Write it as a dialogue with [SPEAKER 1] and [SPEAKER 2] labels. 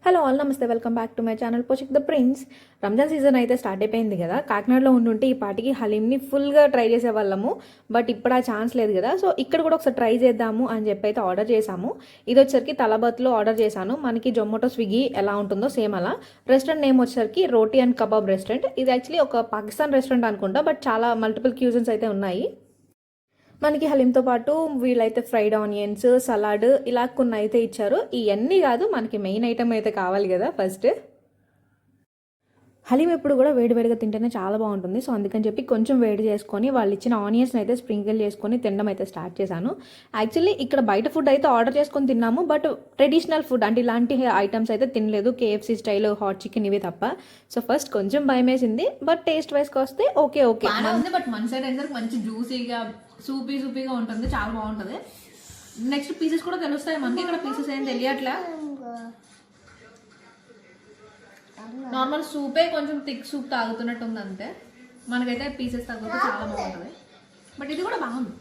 [SPEAKER 1] Hello all నమస్తే, welcome back to my channel Poshik the prince. Ramzan season అయితే start అయిపోయింది కదా. కాకినాడలో ఉంటుంటే ఈ పాటికి హలీంని ఫుల్గా ట్రై చేసేవాళ్ళము. బట్ ఇప్పుడు ఆ ఛాన్స్ లేదు కదా. సో ఇక్కడ కూడా ఒకసారి ట్రై చేద్దాము అని చెప్పి అయితే ఆర్డర్ చేశాము. ఇది వచ్చరికి తలబత్లో ఆర్డర్ చేశాను. మనకి జొమాటో స్విగ్గీ ఎలా ఉంటుందో సేమ్ అలా. రెస్టారెంట్ నేమ్ వచ్చరికి రోటీ అండ్ కబాబ్ రెస్టారెంట్. ఇది యాక్చువల్లీ ఒక పాకిస్తాన్ రెస్టారెంట్ అనుకుంటా, బట్ చాలా మల్టిపుల్ క్యూజన్స్ అయితే ఉన్నాయి. మనకి హలీంతో పాటు వీళ్ళైతే ఫ్రైడ్ ఆనియన్స్, సలాడ్ ఇలా కొన్ని అయితే ఇచ్చారు. ఇవన్నీ కాదు, మనకి మెయిన్ ఐటమ్ అయితే కావాలి కదా. ఫస్ట్ హలీం ఎప్పుడు కూడా వేడివేడిగా తింటేనే చాలా బాగుంటుంది. సో అందుకని చెప్పి కొంచెం వేడి చేసుకొని వాళ్ళు ఇచ్చిన ఆనియన్స్ని అయితే స్ప్రింకిల్ చేసుకొని తినడం అయితే స్టార్ట్ చేశాను. యాక్చువల్లీ ఇక్కడ బయట ఫుడ్ అయితే ఆర్డర్ చేసుకొని తిన్నాము, బట్ ట్రెడిషనల్ ఫుడ్ అంటే ఇలాంటి ఐటమ్స్ అయితే తినలేదు. కేఎఫ్సీ స్టైల్ హాట్ చికెన్ ఇవి తప్ప. సో ఫస్ట్ కొంచెం భయం వేసింది, బట్ టేస్ట్ వైస్కి వస్తే ఓకే ఓకే ఉంది. బట్ మన సైడ్ అయితే మంచి జ్యూసీగా సూపీగా ఉంటుంది, చాలా బాగుంటుంది. నెక్స్ట్ పీసెస్ కూడా తెలుస్తాయి మనకి. ఇక్కడ పీసెస్ ఏం తెలియట్లే. నార్మల్ సూపే, కొంచెం థిక్ సూప్ తాగుతున్నట్టు ఉంది అంతే. మనకైతే పీసెస్ తగ్గితే చాలా బాగుంటుంది. బట్ ఇది కూడా బాగుంది.